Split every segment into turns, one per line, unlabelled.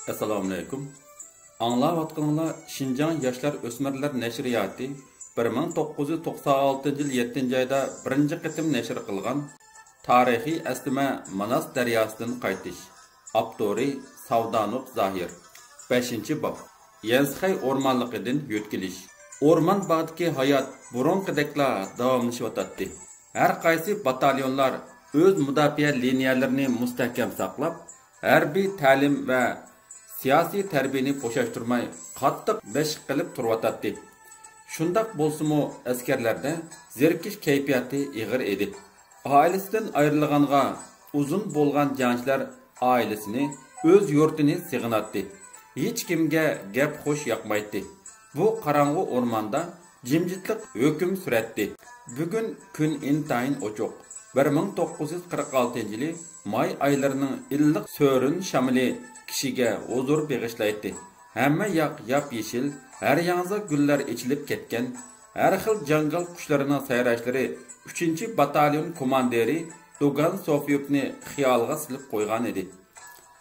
Assalomu alaykum. Anglayotganlar Şinjan Yoshlar O'smirlar nashriyati 1996 yil 7-oyda birinchi qitim nashr qilgan tarixiy aslima Manas daryosidan qaytish. Avtori Savdanov Zahir. 5-bob. Yensxay o'rmonligidan yo'tkilish. O'rmon bog'idagi hayot burunqidekla davomlashyotdi. Har qaysi batalyonlar o'z mudofaa liniyalarini mustahkam saqlab, harbiy ta'lim va siyosiy tarbiyani bo'shashtirmay qattiq mashq qilib turibdi. Shundaq bo'lsa-mu, askarlarda zerkish kayfiyati ig'ir edi. Oilasidan ayrilganga uzun bo'lgan jangchilar oilasini, o'z yurtini sig'inatdi. Hech kimga gap xo'sh yoqmaydi. Bu qorong'u o'rmonda jimjitlik hukm suratdi. Bugun kun intayin ochiq. 1946 yili may oylarining illiq so'rin shamili kishiga huzur beg'ishlaydi. Hamma yoq yap-yeshil, har yangi gullar ichilib ketgan, har xil jangal qushlarining sayrashlari 3-batalyon komandiri Dogan Sofyevni xiyolga silib qo'ygan edi.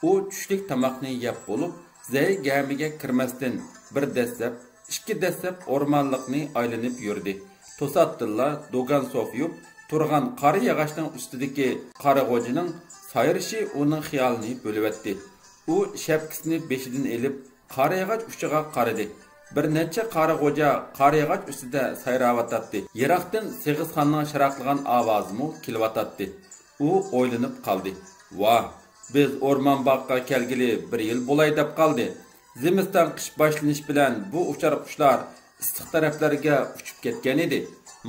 U tushlik tamoqni yeb bo'lib, zay gamiga kirmasdan bir dastlab, ikki dastlab o'rmonliqni aylanib yurdi. To'satdilla Dogan Sofyev turgan qari yog'ochning ustidagi qarag'ojining sayrishi uning xiyolini bo'libdi. U shapkasini beshidan elib, qarayag'och uchiga qaradi. Bir necha qarag'oja qarayag'och ustida sayravotdi. Yiroqdan Seg'izxonning sharaqlagan ovozimi kelibotdi. U o'ylanib qoldi. "Voh, biz o'rmon bog'ga kelgili 1 yil bo'lay deb qoldi. Zimiston qish boshlanish bilan bu uchar qushlar issiq taraflarga uchib ketgan edi.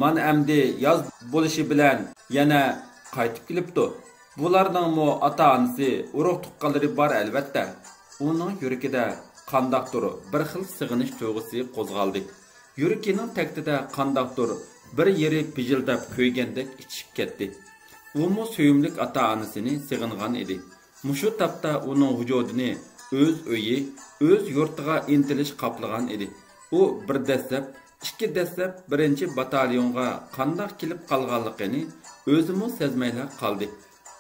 Mana endi yoz bo'lishi bilan yana qaytib kelibdi. Bularning mo ota-onasi, urug' tuqqanlari bor albatta." Uning yuragida qandaqdir bir xil sig'inish tuyg'usi qo'zg'aldi. Yuragining tagida qandaqdir bir yeri pijildab ko'ygandek ichib ketdi. U mo suyumlik ota-onasini sig'ingan edi. Mushu tapda uning vujudini o'z uyi, o'z yurtiga intilish qoplagan edi. U bir dastlab, ikki dastlab 1-batalyonga qandaq kelib qolganligini o'zimi sezmayla qoldi.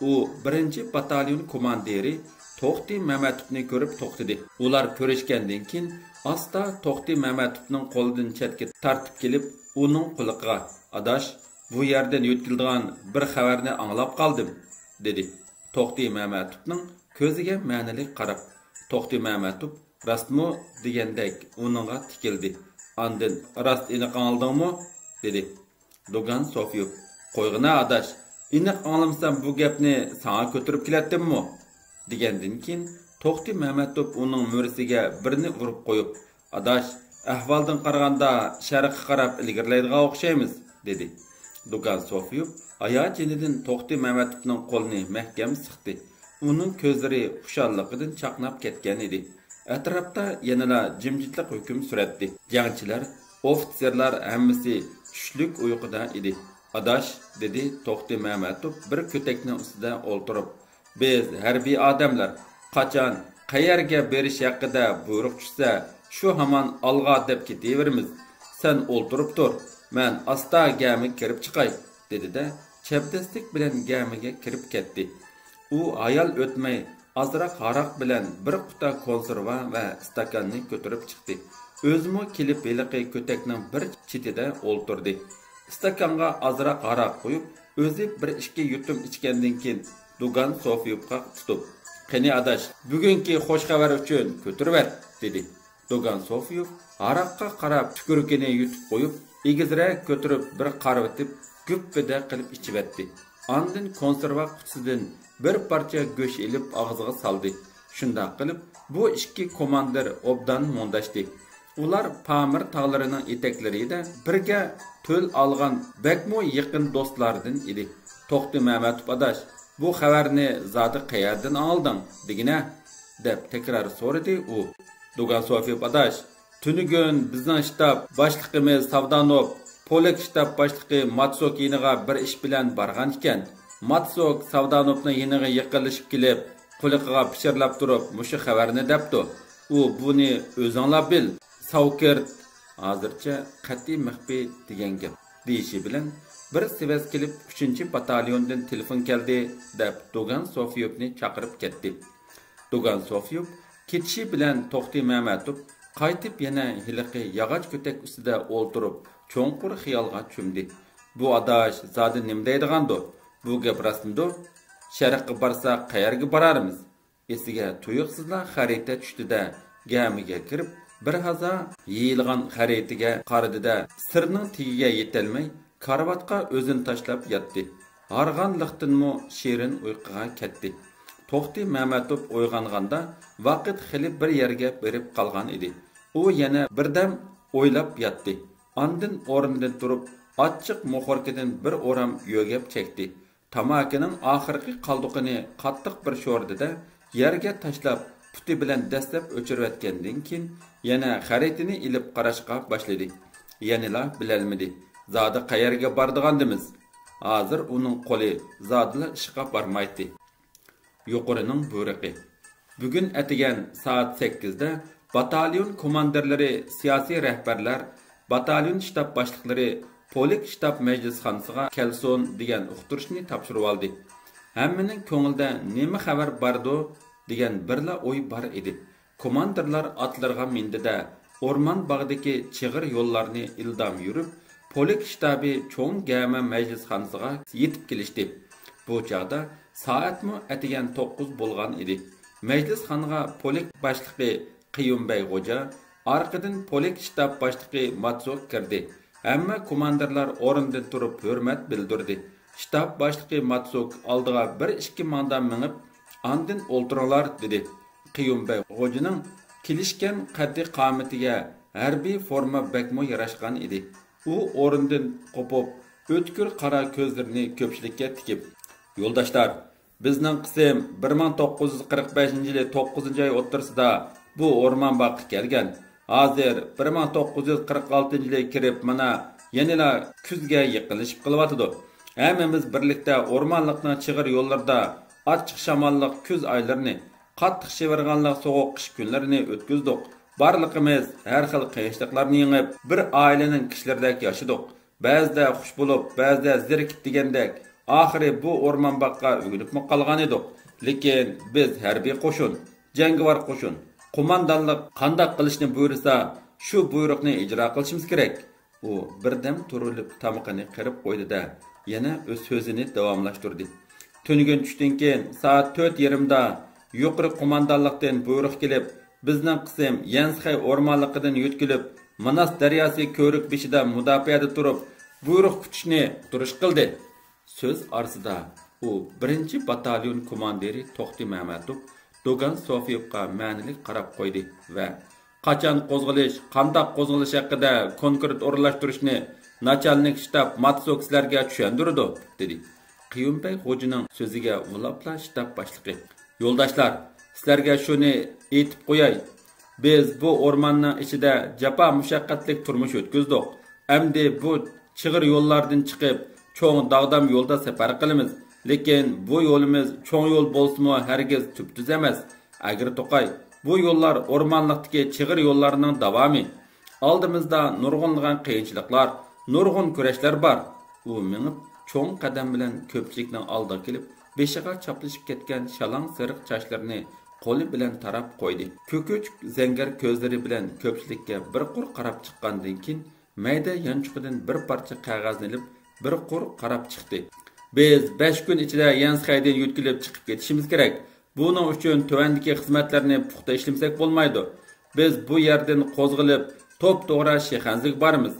U 1-batalyon komandiri To'xti Mamatovni ko'rib to'xtadi. Ular ko'rishgandan keyin asta To'xti Mamatovning qo'lidan chetga tortib kelib, uning quliqiga "Adash, bu yerdan yo'tkildigan bir xabarni anglab qoldim" dedi. To'xti Mamatovning ko'ziga ma'nili qarab, To'xti Mamatov "Rostmi?" degandek uningga tikildi. Andin "Rost aniq angladingmi?" dedi. Dogan Sofyev "Qo'yg'ina adash, aniq anglamsam bu gapni sana ko'tarib kelatdimmi?" degandan keyin To'xti Mamatov uning mo'risiga birini urib qo'yib, "Adash, ahvoldan qaraganda sharqqa qarab ilgirlaydigan o'xshaymiz" dedi. Dogan Sofyev hayotinidan To'xti Mamatovning qo'lini mahkam siqdi. Uning ko'zlari xushalligidan chaqnab ketgan edi. Atrofda yanada jimjitlik hukm suratdi. Jangchilar, ofitserlar hammasi tushlik uyquda edi. "Adash", dedi To'xti Mamatov bir ko'takning ustida o'ltirib, "Biz harbiy odamlar qachon qayerga berish haqida buyruq tushsa, shu hamon olg'a deb ketaveramiz. Sen o'ltirib tur, men asta gami kirib chiqay", dedi-da, chapdastlik bilan gamiga kirib ketdi. U ayol o'tmay azroq haraq bilan bir quta konserva va stakanni ko'tarib chiqdi. O'zimi kelib beliqi ko'takning bir chetida o'ltirdi. Stakanga azroq haraq qo'yib, o'zi 1-2 yutum ichgandan keyin Dogan Sofyevga tutib, "Qani adash, bugungi xush xabar uchun ko'tarib", dedi. Dogan Sofyev haraqqa qarab tukurkini yutib qo'yib, egizrak ko'tarib bir qarvatib, guppida qilib ichib etdi. Andin konserva qutisidan bir parcha go'sht elib og'ziga soldi. Shunday qilib, bu ikki komandir obdan mondashdi. Ular Pamir tog'larining etaklarida birga to'l olgan bakmo yaqin do'stlardan edi. "To'xti Mamatov adash, bu xabarni zodi qayerdan olding, degina?" deb takror so'radi u. Dogan Sofyev adash, "Tunugun bizning shtab boshlig'imiz Savdanov Polak shtab boshlig'i Matsok yiniga bir ish bilan borgan ekan. Matsok Savdanovning yiniga yaqinlashib kelib, quliqiga pishirlab turib, mushu xabarni debdi. U buni o'zinglar bil. Savkert hozircha qat'iy maxfiy degan gap" deyishi bilan bir sevaz kelib 3-batalyondan telefon keldi deb Dogan Sofyevni chaqirib ketdi. Dogan Sofyev Ketishi bilan To'xti Mamatov qaytib yana hiliqi yog'och ko'tak ustida o'ltirib, cho'nqur xiyolga cho'mdi. Bu adash zodi nima deydigandi? Bu gap rostmidi? Sharqqa borsa qayerga borarmiz? Esiga tuyuqsizla xarita tushdi-da, gamiga kirib, bir haza yeyilgan xaritiga qaradida sirning tigiga yetolmay, karvatga o'zini tashlab yotdi. Harg'anliqdanmi shirin uyquga ketdi. To'xti Mamatov uyg'onganda vaqt xili bir yerga berib qolgan edi. U yana birdam o'ylab yotdi. Ondan o'rnidan turib, ochiq muxorkadan bir o'ram yo'gab chekdi. Tamakining oxirgi qoldiqini qattiq bir sho'rdida yerga tashlab, puti bilan dastlab o'chirayotgandan keyin yana xaritini ilib qarashga boshladi. Yanila bilolmadi. Zodi qayerga bordigandimiz? Hozir uning qo'li zodla ishga bormaydi. Yuqorining buyruqi. Bugun atigan soat 8 da batalyon komandirlari, siyosiy rahbarlar, batalyon shtab boshliqlari Polik shtab majlisxonasiga kelsin degan uqtirishni topshirib oldi. Hammaning ko'ngilda nima xabar bordi degan birla o'y bor edi. Komandirlar atlarga mindi-da, o'rmon bog'idagi chig'ir yo'llarni ildam yurib, Polik shtabi cho'ng gama majlisxonasiga yetib kelishdi. Bu chaqda soatmi atigan 9 bo'lgan edi. Majlisxonaga Polik boshlig'i Qiyumbay Xo'ja, orqadan Polik shtab boshlig'i Matsuk kirdi. Hamma komandirlar o'rnidan turib hurmat bildirdi. Shtab boshlig'i Matsuk oldiga 1-2 manda minib, "Andin o'ltiringlar" dedi. Qiyumbay Xo'janing kelishgan qaddi qomatiga harbiy forma bakmo yarashgan edi. U o'rnidan qopib, o'tkir qora ko'zlarini ko'pchilikka tikib, "Yo'ldoshlar, bizning qism 1945-yili 9-oy o'ttirsida bu o'rmon bog'iga kelgan. Hozir 1946-yili kirib, mana yanila kuzga yaqinlashib qilyotdi. Hammamiz birlikda o'rmonlikning chig'ir yo'llarida ochiq shamolliq kuz oylarini, qattiq shivirganlik sovuq qish kunlarini o'tkazdik. Barliqimiz har xil qiyinchiliklarni yengib, bir oilaning kishilaridek yashadik. Ba'zida xush bo'lib, ba'zida zerikib degandek, oxiri bu o'rmon bog'iga o'g'ilib qolgan edik. Lekin biz harbiy qo'shin, jangovar qo'shin, qo'mondonlik qanday qilishni buyursa, shu buyruqni ijro qilishimiz kerak. U birdam turilib tamoqini qirib qo'ydi-da, yana o'z so'zini davomlashtirdi. Tungun tushdan keyin soat 4:30 da yuqori qo'mondonlikdan buyruq kelib, bizning qism Yansxay o'rmonligidan yo'tkilib, Manas daryosi ko'rik beshida mudofaada turib, buyruq kutishni turish qildi. Söz arsida u 1-batalyon komandiri To'xti Mamatov Dogan Sofiyevga ma'nilik qarab qo'ydi va qachon qo'zg'alish, qanday qo'zg'alish haqida konkret o'rinlashtirishni nachalnik shtab Matsokslarga tushundirdi, dedi. Qiyumbay Xo'janing so'ziga ulabla shtab boshlig'i, "Yo'ldoshlar, sizlarga shuni aytib qo'yay. Biz bu o'rmonning ichida jafo mushaqqatlik turmush o'tkazdik. Endi bu chig'ir yo'llardan chiqib, cho'ng dag'dam yo'lda safar qilamiz. Lekin bu yo'limiz cho'ng yo'l bo'lsa-mu hargiz tubtuz emas. Agar to'qay, bu yo'llar o'rmonlikdagi chig'ir yo'llarining davomi. Oldimizda nurg'unlagan qiyinchiliklar, nurg'un kurashlar bor." U minib cho'ng qadam bilan ko'pchilikning oldiga kelib, beshiga chaplashib ketgan shalang sariq sochlarini qo'li bilan tarab qo'ydi. Ko'koch zangar ko'zlari bilan ko'pchilikka bir qur qarab chiqqandan keyin mayda yanchuqidan bir parcha qog'ozni olib, bir qur qarab chiqdi. "Biz 5 kun ichida Yansxaydan yo'tkilib chiqib ketishimiz kerak. Buning uchun tuvandagi xizmatlarni puxta ishlamsak bo'lmaydi. Biz bu yerdan qo'zg'ilib, to'p-to'g'ri Shixanzga boramiz.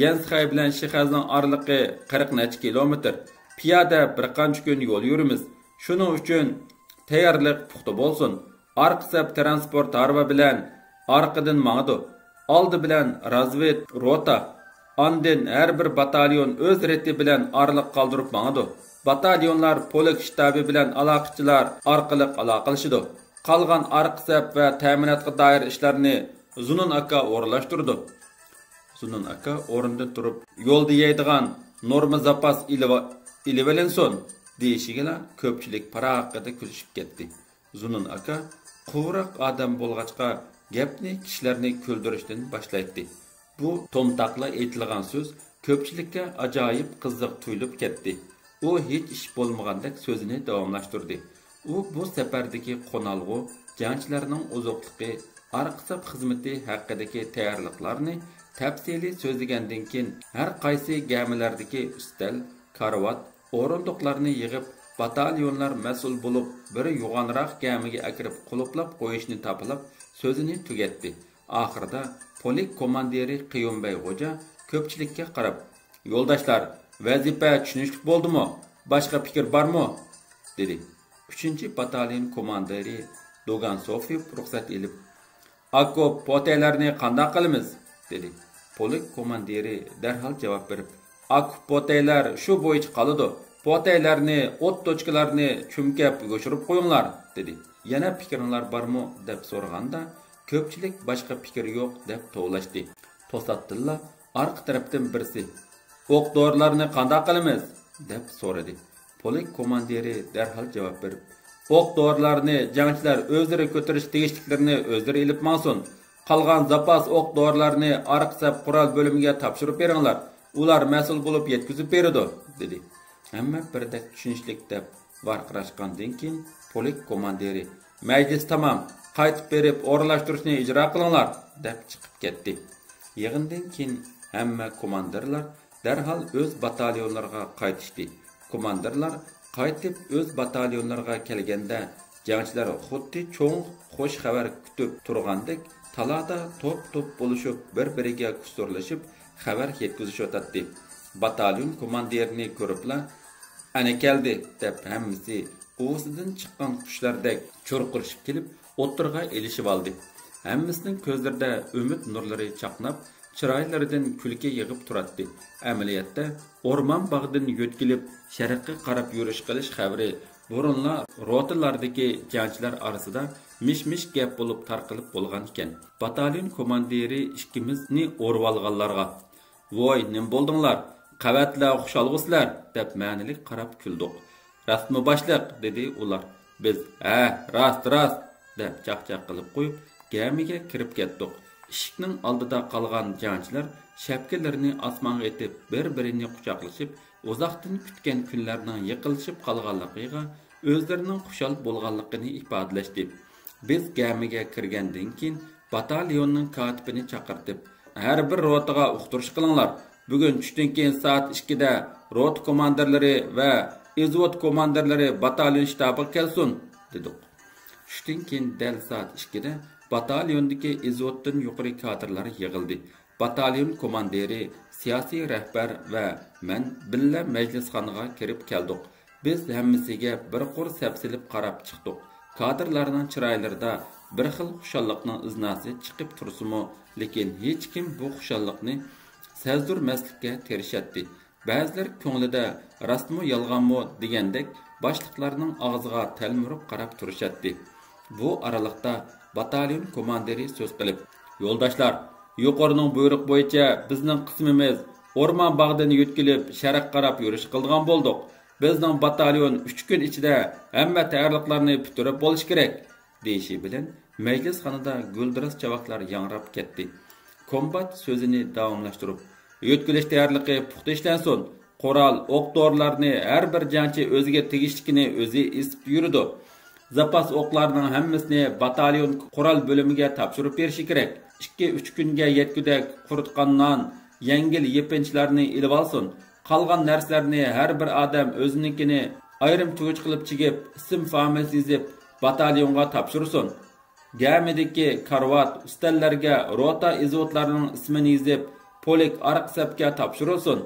Yansxay bilan Shixazning oraliqi 40 necha kilometr. Piyoda bir qancha kun yo'l yurimiz. Shuning uchun tayyorlik puxta bo'lsin. Arqa sap transport harba bilan orqadan mangdi. Oldi bilan razved rota. Ondan har bir batalyon o'z reti bilan oraliq qoldirib mangdi. Batalyonlar Polik shtabi bilan aloqachilar orqali aloqalashidi. Qolgan arqa sap va ta'minotga doir ishlarni Zunun aka o'rinlashtirdi. Zunun aka o'rindan turib, yo'lda yeydigan norma zapas ilivelenson deyishigila ko'pchilik paraqada kulishib ketdi. Zunun aka quvroq odam bo'lg'achqa gapni kishilarni kuldirishdan boshlaydi. Bu tomtaqla aytilgan so'z ko'pchilikka ajoyib qiziq tuyulib ketdi. U hech ish bo'lmagandek so'zini davomlashtirdi. U bu safardagi qonalg'u jangchilarning ozuqligi, arqisab xizmati haqidagi tayyorliqlarni tafsiliy so'zlagandan keyin har qaysi gamilardagi ustal, karvat, o'rindiqlarni yig'ib, batalyonlar mas'ul bo'lib, bir yo'g'onroq gamiga akirib quluplab qo'yishni topilib, so'zini tugatdi. Oxirida polik komandiri Qiyumbay Xo'ja ko'pchilikka qarab, "Yo'ldoshlar, vazifa tushunishli bo'ldimi? Boshqa fikr bormi?" dedi. 3-batalyon komandiri Dogan Sofiyev ruxsat elib, "Akop potaylarni qanday qilamiz?" dedi. Polik komandiri darhol javob berib, "Akop potaylar shu bo'yicha qoladi. Potaylarni, o't tochkalarni cho'mkab yo'shirib qo'yinglar", dedi. "Yana fikringlar bormi?" deb so'raganda, ko'pchilik boshqa fikr yo'q deb tovlashdi. To'satdilla orqa tarafdan birisi, "O'q dorilarni qanday qilamiz?" deb so'radi. Polik komandiri darhol javob berib, "O'q dorilarni jangchilar o'zlari ko'tarish tegishliklarini o'zlari ilib mansun. Qolgan zapas o'q dorilarni arqisab qurol bo'limiga topshirib beringlar. Ular mas'ul bo'lib yetkazib beradi", dedi. Hamma birdek tushunishlik deb varqirashgandan keyin polik komandiri, "Majlis tamom, qaytib berib o'rinlashtirishni ijro qilinglar", deb chiqib ketdi. Yig'indan keyin hamma komandirlar darhol o'z batalyonlariga qaytishdi. Komandirlar qaytib o'z batalyonlariga kelganda, jangchilar xuddi cho'ng xo'sh xabar kutib turgandek talada to'p-to'p bo'lishib, bir-biriga kusturlashib xabar yetkazishyotdi. Batalyon komandirini ko'riblar, "Ana keldi", deb hammasi o'zidan chiqqan qushlardek cho'rqirishib kelib, o'tirg'a elishib oldi. Hammasining ko'zlarida umid nurlari chaqnab, chiroylaridan kulki yig'ib turadi. Amaliyotda o'rmon bog'idan yo'tkilib, sharqqa qarab yurish qilish xabari burunlar rotalardagi jangchilar orasida mish-mish gap bo'lib tarqalib bo'lgan ekan. Batalyon komandiri ikkimizni o'rib olganlarga, "Voy, nim bo'ldinglar? Qavatlar xushalg'usizlar", deb ma'nilik qarab kuldik. "Rastmi boshliq?" dedi ular. Biz, "Ha, rast", deb chaqchaq qilib qo'yib, gamiga kirib ketdik. Eshikning oldida qolgan jangchilar shapkalarini osmonga etib, bir-birini quchoqlashib, uzoqdan kutgan kunlarning yiqilishib qolganligiga o'zlarining xushal bo'lganligini ifodalashdi. Biz gamiga kirgandan keyin batalyonning katibini chaqirtib, "Har bir rotaga uqtirish qilinglar. Bugun tushdan keyin soat 2 da rot komandirlari va izvod komandirlari batalyon shtabiga kelsin", dedik. Tushdan keyin dal soat 2 da batalyondagi izvoddan yuqori kadrlar yig'ildi. Batalyon komandiri, siyosiy rahbar va men billa majlisxonaga kirib keldik. Biz hammasiga bir qur sapsilib qarab chiqdik. Kadrlarning chiroylarida bir xil xushalliqning iznasi chiqib tursimi, lekin hech kim bu xushalliqni sezdirmaslikka tirishadi. Ba'zilar ko'nglida rostmi yolg'onmi degandek boshliqlarning og'ziga talmurib qarab turishadi. Bu aralıqda batalyon komandiri so'z qilib, "Yo'ldoshlar, yuqorining buyruq bo'yicha bizning qismimiz o'rmon bog'idan yo'tkilib sharq qarab yurish qilgan bo'ldik. Bizning batalyon 3 kun ichida hamma tayyorliqlarni bitirib bo'lish kerak", deyishi bilan majlisxonada guldiras chavaqlar yangrab ketdi. Kombat so'zini davomlashtirib, "Yo'tkilish tayyorligi puxta ishlansin. Qurol, o'q-dorilarni har bir jangchi o'ziga tegishlikini o'zi isib yuridi. Zapas o'qlarning hammasini batalyon qurol bo'limiga topshirib berishi kerak. 2-3 kunga yetgudak quritgan non, yengil yepinchilarni ilib olsin. Qolgan narsalarni har bir odam o'zinikini ayrim tuvuch qilib chigib, ism familiyasini yozib batalyonga topshirsin. Gamidagi karvat ustallarga rota izvodlarining ismini yozib, polik arqisabga topshirilsin.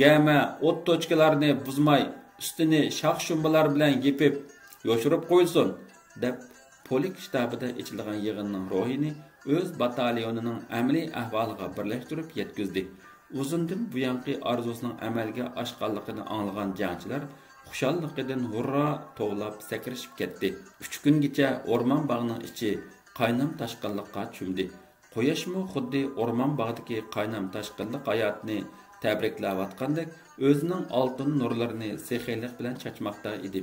Gama o't tochkalarini buzmay, ustini shox-shumbalar bilan yepib yo'shirib qo'yilsin", deb polik shtabida ichilgan yig'inning ro'yini o'z batalyonining amaliy ahvoliga birlashtirib yetkazdi. Uzundan buyanqi orzusining amalga oshganligini anglagan jangchilar xushalligidan hurra tovlab sakrashib ketdi. 3 kungacha o'rmon bog'ining ichi qaynam tashqinlikqa cho'mdi. Quyoshmi xuddi o'rmon bog'idagi qaynam tashqinlik hayotni tabriklayotgandek o'zining oltin nurlarini sexiylik bilan chachmoqda edi.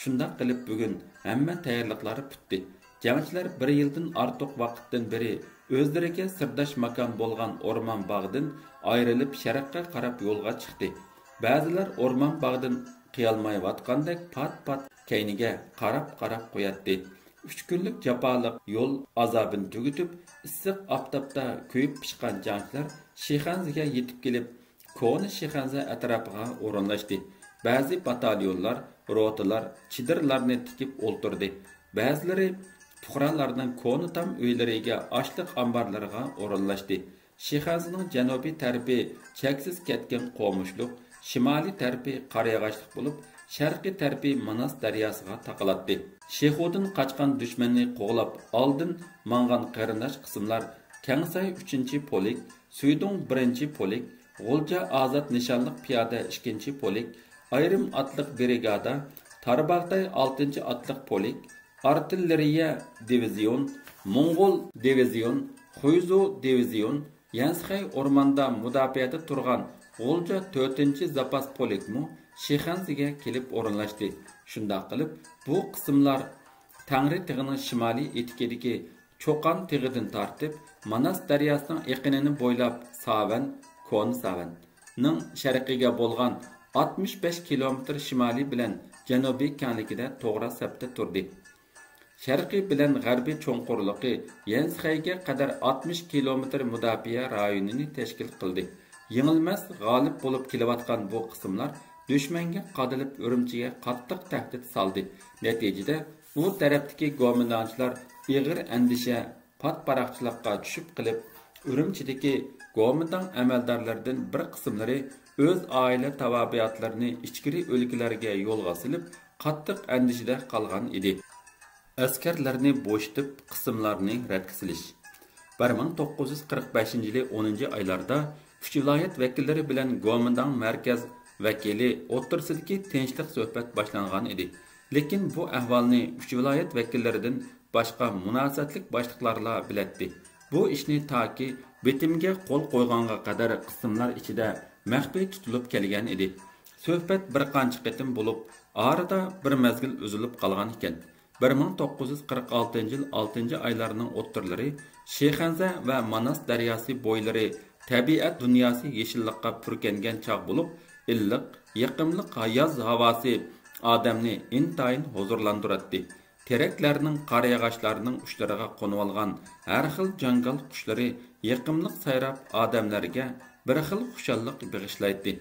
Shunda qilib bugun hamma tayyorliqlari bitdi. Jangchilar 1 yildan ortiq vaqtdan beri o'zlariga sirdosh makon bo'lgan o'rmon bog'idan ayrilib sharqqa qarab yo'lga chiqdi. Ba'zilar o'rmon bog'idan qiyolmayotgandek pat-pat kayniga qarab qo'yadi. 3 kunlik jafoliq yo'l azobini tugitib, issiq oftobda kuyib pishgan jangchilar Shixanziga yetib kelib, Koni Shixanzi atrofiga o'rinlashdi. Ba'zi batalyonlar, rotalar, chidirlarni tikib o'ltirdi. Ba'zilari fuqarolarning Koni tam uylariga, ochliq omborlariga o'rinlashdi. Shixanzining janubiy tarafi cheksiz ketgan qo'mishliq, shimoliy tarafi qarayag'achliq bo'lib, sharqiy tarafi Manas daryosiga taqalatdi. Shexudin qochgan dushmanni qo'g'lab, oldin mangan qarindosh qismlar Kangsay 3-polik, Suydong 1-polik, G'ulja Azad nishonliq piyoda 2-polik, ayrim otliq brigada, Tarbag'day 6-otliq polik, artilleriya divizion, Mong'ol divizion, Xuyzu divizion, Yansxay o'rmonda mudofaada turgan G'ulja 4-zapas polikmu Shixanziga kelib o'rinlashdi. Shunday qilib, bu qismlar Tangri tig'ining shimoliy etikidagi Cho'qan tig'idan tortib, Manas daryosining eqinini bo'ylab Savan, Koni Savanning sharqiga bo'lgan 65 kilometr shimoliy bilan janubiy kengligida to'g'ri sapda turdi. Sharqiy bilan g'arbiy cho'nqurligi Yansxayga qadar 60 kilometr mudofaa rayonini tashkil qildi. Yengilmas g'olib bo'lib kelayotgan bu qismlar dushmanga qadilib Urumchiga qattiq tahdid soldi. Natijada bu tarafdagi go'mindonchilar ig'ir andisha, patparaqchilikqa tushib qilib, Urumchidagi go'mindon amaldorlaridan bir qismlari o'z oila tavabiyatlarini ichkiri o'lkalarga yo'lga silib, qattiq andishada qolgan edi. Askarlarni bo'shitib, qismlarning radga silish. 1945-yil 10-oylarda 3 viloyat vakillari bilan go'mindon markaz vakili o'rtasidagi tinchlik suhbat boshlangan edi. Lekin bu ahvolni 3 viloyat vakillaridan boshqa munosabatlik boshliqlarla bilatdi. Bu ishni toki bitimga qo'l qo'yganga qadar qismlar ichida maxfiy tutilib kelgan edi. Suhbat bir qancha qitim bo'lib, orada bir mezgil uzilib qolgan ekan. 1946-yil 6-oylarning o'ttirlari Shixanza va Manas daryosi bo'ylari tabiat dunyosi yeshillikqa purkangan chog' bo'lib, illiq, yoqimli yoz havosi odamni intayin huzurlantiradi. Teraklarning qarayag'achlarining uchlariga qo'nib olgan har xil jangal qushlari yoqimliq sayrab odamlarga bir xil xushallik bag'ishlaydi.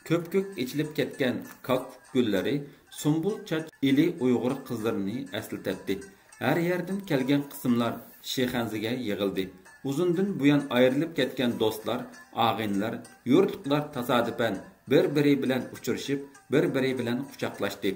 Ko'p-ko'k ichilib ketgan kok gullari sumbul chach ili Uyg'ur qizlarini eslatdi. Har yerdan kelgan qismlar Shixanziga yig'ildi. Uzundan buyon ayrilib ketgan do'stlar, og'inlar, yurtliqlar tasodifan bir-biri bilan uchrashib, bir-biri bilan quchoqlashdi.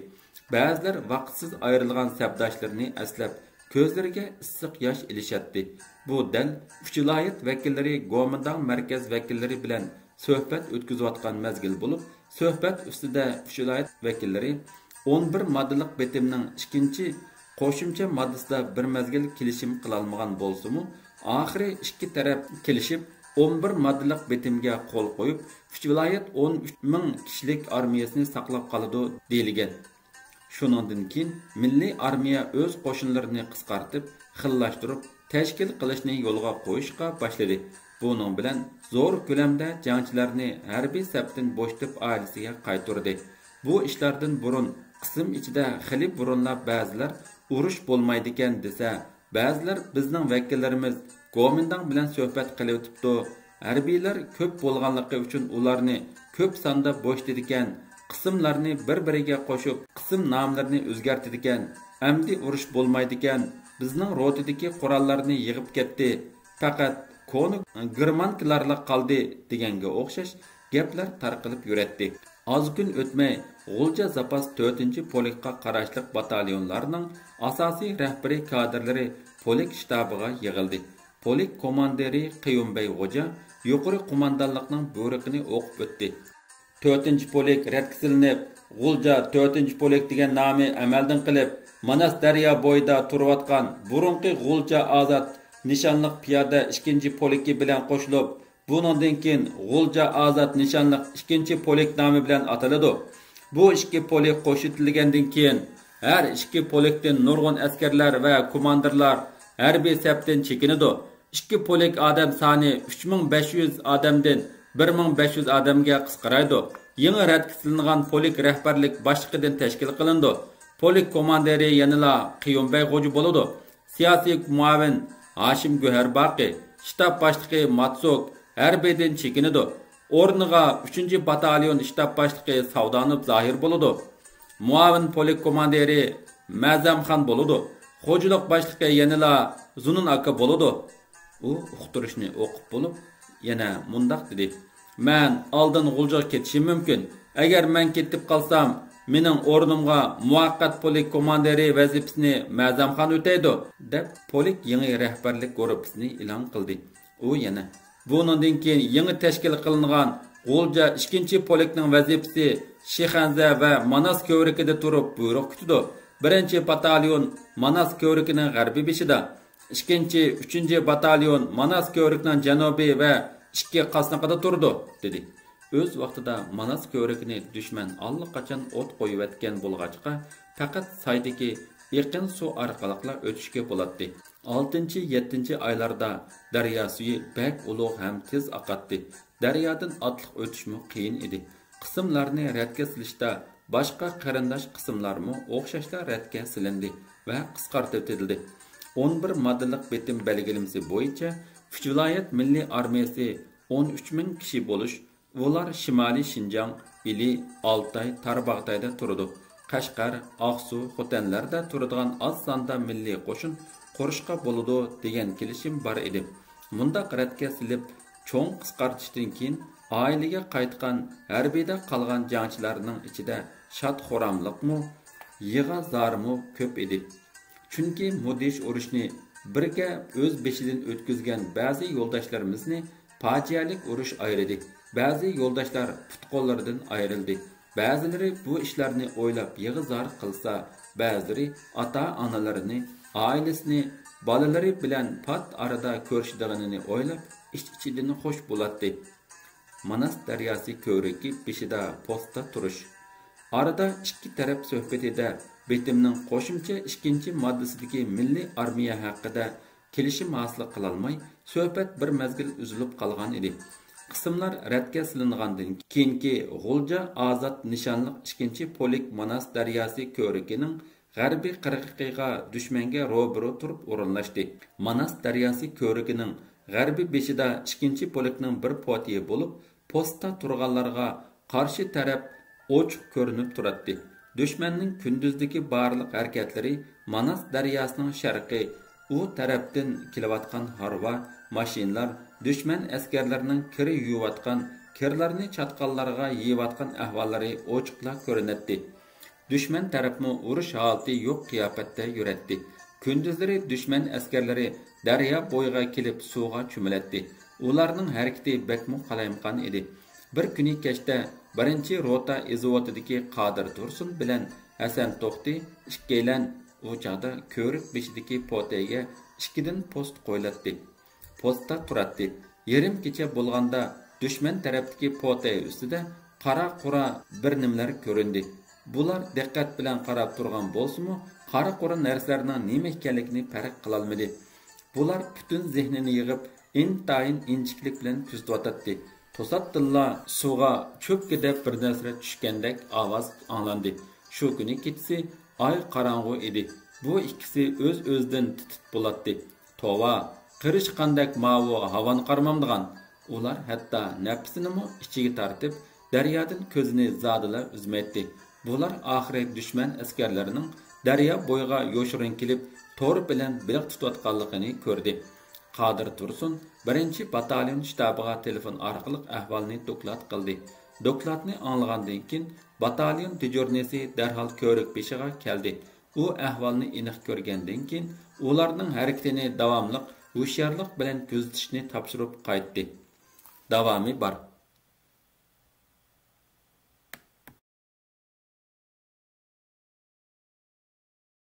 Ba'zilar vaqtsiz ayrilgan sabdoshlarini eslab, ko'zlariga issiq yosh ilishatdi. Bu dal 3 viloyat vakillari go'mindon markaz vakillari bilan suhbat o'tkazayotgan mezgil bo'lib, suhbat ustida 3 viloyat vakillari 11 moddalik bitimning 2-chi qo'shimcha moddasida bir mezgil kelishim qila olmagan bo'lsa-mu, oxiri ikki taraf kelishib 11 moddalik bitimga qo'l qo'yib, 3 viloyat 13 ming kishilik armiyasini saqlab qoladi deyilgan. Shuningdan keyin milliy armiya o'z qo'shinlarini qisqartib, xillashtirib, tashkil qilishni yo'lga qo'yishga boshladi. Buning bilan zo'r ko'lamda jangchilarni harbiy safdan bo'shatib oilasiga qaytardi. Bu ishlardan burun qism ichida xilib burunlab ba'zilar urush bo'lmaydi ekan desa, ba'zilar bizning vakillarimiz go'mindon bilan suhbat qilyotibdi. Harbiylar ko'p bo'lganligi uchun ularni ko'p sonda bo'shatdi ekan. Qismlarni bir-biriga qo'shib, qism nomlarini o'zgartirdi ekan. Amdi urush bo'lmaydi ekan. Bizning rotidagi qurollarni yig'ib ketdi. Faqat koni germankilarla qoldi deganga o'xshash gaplar tarqalib yuratdi. Az kun o'tmay G'ulja zapas 4-polikqa qarashli batalyonlarning asosiy rahbariy kadrlari polik shtabiga yig'ildi. Polik komandiri Qiyumbay Xo'ja yuqori qo'mondonlikning buyruqini o'qib o'tdi. 4-polik radkisilnib, G'ulja 4-polik degan nomi amaldan qilib, Manas daryo bo'yida turayotgan burunqi G'ulja Azad nishonliq piyoda 2-poliki bilan qo'shilib, bundan keyin G'ulja Azad nishonliq 2-polik nomi bilan ataladi. Bu 2 polik qo'shitilgandan keyin har 2 polikdan nurg'un askarlar va komandirlar harbiy safdan chekinadi. 2 polik odam soni 3500 odamdan 1500 odamga qisqaradi. Yangi radkisilgan polik rahbarlik boshliqidan tashkil qilindi. Polik komandiri yanıla Qiyumbay Xo'ja bo'ladi. Siyosiy muavin Hashim Go'harbaqi, shtab boshlig'i Matsuk harbiydan chekinadi. O'rniga 3-batalyon shtab boshlig'i Savdanov Zohir bo'ladi. Muavin polik komandiri Ma'zamxon bo'ladi. Xo'jalik boshlig'i yanıla Zunun aka bo'ladi. U uqtirishni o'qib bo'lib, yana mundaq dedi: "Men oldin G'uljaga ketishim mumkin. Agar men ketib qolsam, mening o'rnimga muvaqqat polik komandiri vazifasini Ma'zamxon o'taydi", deb polik yangi rahbarlik guruhini e'lon qildi. U yana: "Bundan keyin yangi tashkil qilingan G'ulja 2-polikning vazifasi Shixanza va Manas ko'vrikida turib buyruq kutdi. 1-batalyon Manas ko'rikining g'arbiy beshida, 2-3-batalyon Manas ko'rikining janubiy va 2 qasnaqida turdi", dedi. O'z vaqtida Manas ko'rikini dushman allaqachon o't qo'yib etgan bo'lg'achqa, faqat saydagi yaqin suv orqali o'tishga bo'ladi. 6-7 oylarda daryo suvi bak ulug' ham tez oqatdi. Daryodan otliq o'tishmi qiyin edi. Qismlarni radga silishda boshqa qarindosh qismlarmi o'xshashla radga silindi va qisqartirildi. 11 moddalik bitim belgilamasi bo'yicha 3 viloyat milliy armiyasi 13,000 kishi bo'lish, ular Shimoliy Shinjong, Ili, Altay, Tarbag'dayda turadi. Qashqar, Oqsu, Xotanlarda turadigan oz sonda milliy qo'shin qurishqa bo'ladi degan kelishim bor edi. Bundaq radga silib, cho'ng qisqartishdan keyin oilaga qaytgan harbiyda qolgan jangchilarning ichida shod-xuramliqmi, yig'a-zarmi ko'p edi. Chunki Mudish urushni birga o'z beshidan o'tkazgan ba'zi yo'ldoshlarimizni fojialik urush ayirdi. Ba'zi yo'ldoshlar putqo'llaridan ayrildi. Ba'zilari bu ishlarni o'ylab yig'i-zar qilsa, ba'zilari ota-onalarini, oilasini, bolalari bilan pat arada ko'rishdiganini o'ylab ich-ichidan xo'sh bo'ladi. Manas daryosi ko'riki beshida postda turish. Arada ikki taraf suhbatida bitimning qo'shimcha 2-moddasidagi milliy armiya haqida kelishim hosil qilolmay, suhbat bir mezgil uzilib qolgan edi. Qismlar radga silingandan keyingi G'ulja ozod nishonliq 2-polik Manas daryosi ko'rikining g'arbiy qirg'iqiga dushmanga ro'baro turib o'rinlashdi. Manas daryosi ko'rikining g'arbiy beshida 2-polikning bir potiyi bo'lib, postda turganlarga qarshi taraf ochiq ko'rinib turadi. Dushmanning kunduzdagi barliq harakatlari Manas daryosining sharqiy u tarafdan kelayotgan harva, mashinalar, dushman askarlarining kiri yuvayotgan, kirlarni chatqallarga yeyotgan ahvollari ochiqla ko'rinadi. Dushman tarafmi urush holati yo'q qiyofatda yuradi. Kunduzlari dushman askarlari daryo bo'yiga kelib suvga cho'miladi. Ularning harakati bakmu qalayimqon edi. Bir kuni kechda 1-rota izvotidagi Qodir Tursun bilan Hasan To'xti ikkilan u chaqda ko'rik beshidagi potaga 2dan post qo'yiladi. Postda turadi. Yarim kecha bo'lganda dushman tarafdagi potay ustida qora-qora bir nimlar ko'rindi. Bular diqqat bilan qarab turgan bo'lsa-mu, qora-qora narsalarning nima ekanligini farq qila olmadi. Bular butun zehnini yig'ib, intayin inchiklik bilan kuzatdi. To'satdilla suvga cho'pkidab bir narsa tushgandek ovoz anglandi. Shu kuni kechasi oy qorong'u edi. Bu ikkisi o'z-o'zidan titib bo'ladi. Tova, qirish qandak mavu havan qarmamdigan. Ular hatto nafsini ichiga tortib, daryodan ko'zini zodila uzmaydi. Bular oxiri dushman askarlarining daryo bo'yiga yo'shirin kelib, to'r bilan biliq tutayotganligini ko'rdi. Qodir Tursun 1-batalyon shtabiga telefon orqali ahvolni doklad qildi. Dokladni anglagandan keyin batalyon dejurnisi darhol ko'rik beshiga keldi. U ahvolni aniq ko'rgandan keyin ularning harakatini davomli hushyorlik bilan kuzatishni topshirib qaytdi. Davomi bor.